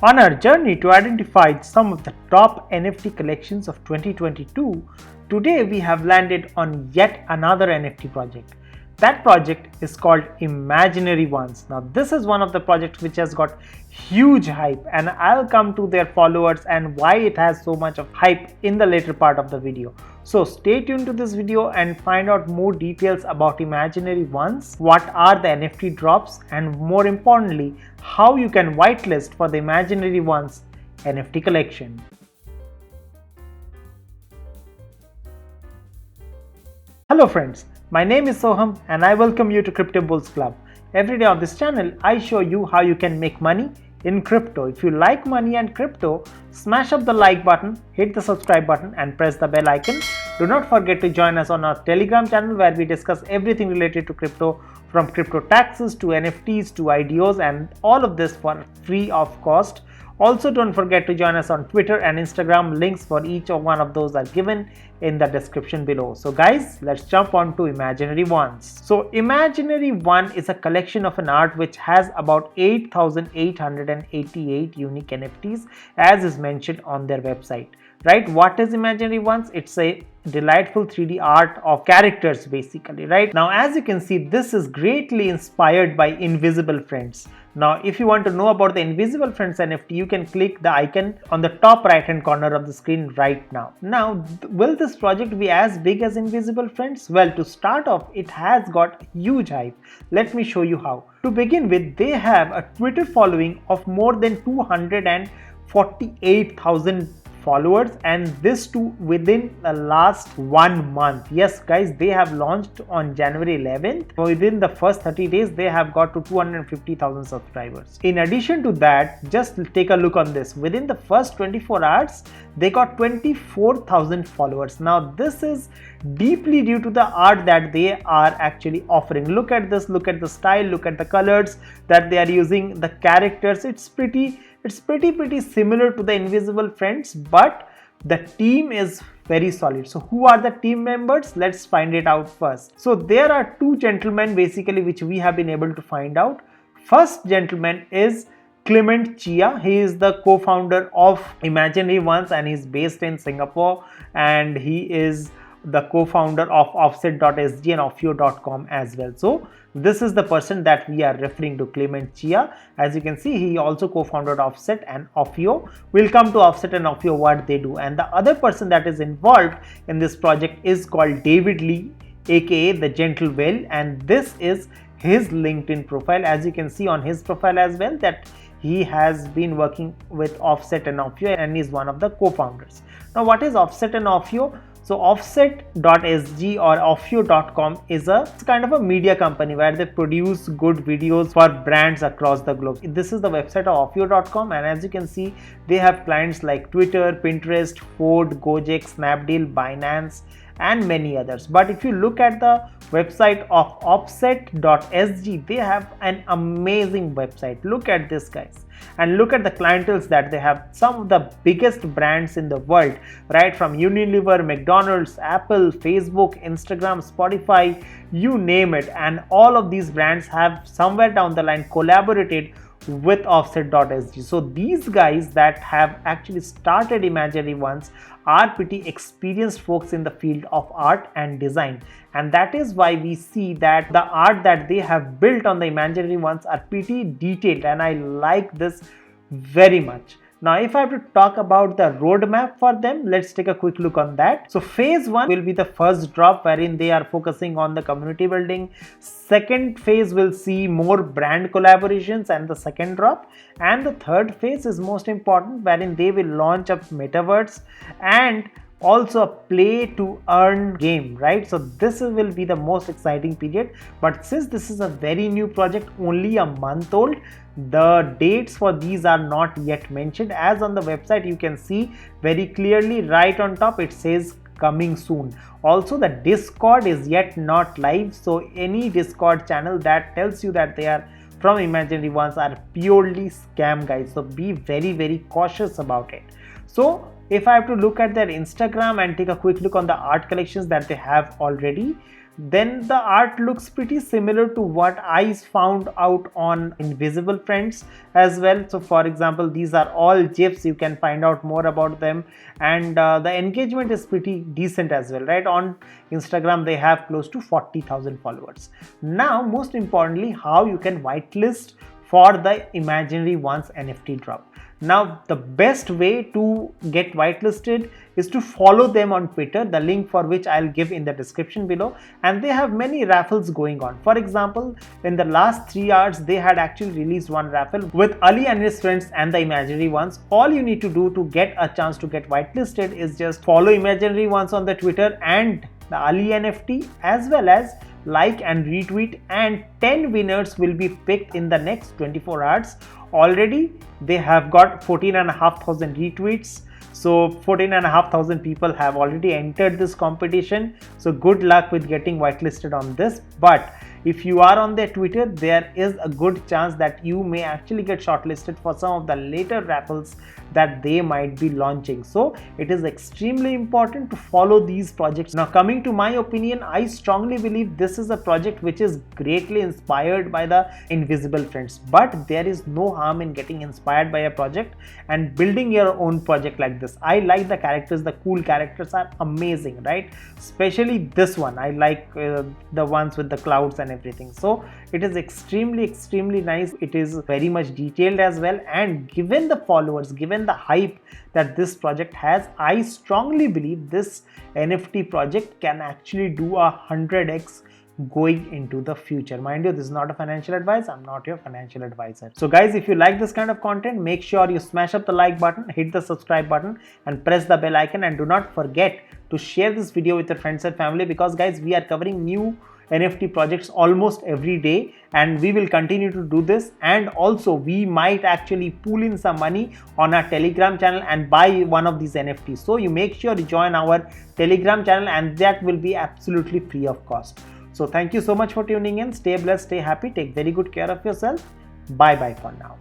On our journey to identify some of the top NFT collections of 2022, today we have landed on yet another NFT project. That project is called Imaginary Ones. Now, this is one of the projects which has got huge hype, and I'll come to their followers and why it has so much of hype in the later part of the video. So stay tuned to this video and find out more details about Imaginary Ones, what are the NFT drops, and more importantly, how you can whitelist for the Imaginary Ones NFT collection. Hello friends, my name is Soham and I welcome you to Crypto Bulls Club. Every day on this channel, I show you how you can make money in crypto. If you like money and crypto, smash up the like button, hit the subscribe button and press the bell icon. Do not forget to join us on our Telegram channel where we discuss everything related to crypto, from crypto taxes to NFTs to IDOs, and all of this for free of cost. Also, don't forget to join us on Twitter and Instagram. Links for each one of those are given in the description below. So guys, let's jump on to Imaginary Ones. So Imaginary One is a collection of an art which has about 8,888 unique NFTs as is mentioned on their website. Right? What is Imaginary Ones? It's a delightful 3D art of characters basically, right? Now, as you can see, this is greatly inspired by Invisible Friends. Now, if you want to know about the Invisible Friends NFT, you can click the icon on the top right hand corner of the screen right now. Now, will this project be as big as Invisible Friends? Well, to start off, it has got huge hype. Let me show you how. To begin with, they have a Twitter following of more than 248,000 followers, and this too within the last 1 month. Yes guys, they have launched on January 11th. Within the first 30 days they have got to 250,000 subscribers. In addition to that, just take a look on this. Within the first 24 hours they got 24,000 followers. Now this is deeply due to the art that they are actually offering. Look at this, look at the style, look at the colors that they are using, the characters. It's pretty similar to the Invisible Friends, but the team is very solid. So who are the team members? Let's find it out first. So there are two gentlemen basically which we have been able to find out. First gentleman is Clement Chia. He is the co-founder of Imaginary Ones and he's based in Singapore, and he is the co-founder of offset.sg and offio.com as well. So this is the person that we are referring to, Clement Chia. As you can see, he also co-founded Offset and Offio. We'll come to Offset and Offio, what they do. And the other person that is involved in this project is called David Lee, aka the Gentle Whale, and this is his LinkedIn profile. As you can see on his profile as well, that he has been working with Offset and Offio and is one of the co-founders. Now, what is Offset and Offio? So offset.sg or offio.com is a kind of a media company where they produce good videos for brands across the globe. This is the website of offio.com, and as you can see, they have clients like Twitter, Pinterest, Ford, Gojek, Snapdeal, Binance, and many others. But if you look at the website of offset.sg, they have an amazing website. Look at this, guys, and look at the clienteles that they have. Some of the biggest brands in the world, right, from Unilever, McDonald's, Apple, Facebook, Instagram, Spotify, you name it, and all of these brands have somewhere down the line collaborated with offset.sg. So these guys that have actually started Imaginary Ones are pretty experienced folks in the field of art and design, and that is why we see that the art that they have built on the Imaginary Ones are pretty detailed, and I like this very much. Now, if I have to talk about the roadmap for them, let's take a quick look on that. So phase 1 will be the first drop, wherein they are focusing on the community building. Second phase will see more brand collaborations and the second drop. And the third phase is most important, wherein they will launch a metaverse and also a play to earn game, right? So this will be the most exciting period. But since this is a very new project, only a month old, the dates for these are not yet mentioned. As on the website you can see very clearly right on top, it says coming soon. Also, the Discord is yet not live, so any Discord channel that tells you that they are from Imaginary Ones are purely scam, guys. So be very cautious about it. So if I have to look at their Instagram and take a quick look on the art collections that they have already, then the art looks pretty similar to what I found out on Invisible Friends as well. So for example, these are all GIFs, you can find out more about them, and the engagement is pretty decent as well, right? On Instagram they have close to 40,000 followers. Now most importantly, how you can whitelist for the Imaginary Ones NFT drop. Now the best way to get whitelisted is to follow them on Twitter, the link for which I'll give in the description below, and they have many raffles going on. For example, in the last 3 hours they had actually released one raffle with Ali and his friends and the Imaginary Ones. All you need to do to get a chance to get whitelisted is just follow Imaginary Ones on the Twitter and the Ali NFT, as well as like and retweet, and 10 winners will be picked in the next 24 hours. Already they have got 14,500 retweets, so 14,500 people have already entered this competition. So good luck with getting whitelisted on this. But if you are on their Twitter, there is a good chance that you may actually get shortlisted for some of the later raffles that they might be launching. So it is extremely important to follow these projects. Now coming to my opinion, I strongly believe this is a project which is greatly inspired by the Invisible Friends, but there is no harm in getting inspired by a project and building your own project like this. I like the characters, the cool characters are amazing, right? Especially this one, I like the ones with the clouds and everything. So it is extremely nice. It is very much detailed as well, and given the followers, given the hype that this project has, I strongly believe this NFT project can actually do 100x going into the future. Mind you, this is not a financial advice. I'm not your financial advisor. So guys, if you like this kind of content, make sure you smash up the like button, hit the subscribe button, and press the bell icon, and do not forget to share this video with your friends and family, because guys, we are covering new NFT projects almost every day, and we will continue to do this. And also we might actually pool in some money on our Telegram channel and buy one of these NFTs. So you make sure to join our Telegram channel, and that will be absolutely free of cost. So thank you so much for tuning in. Stay blessed, stay happy, take very good care of yourself. Bye bye for now.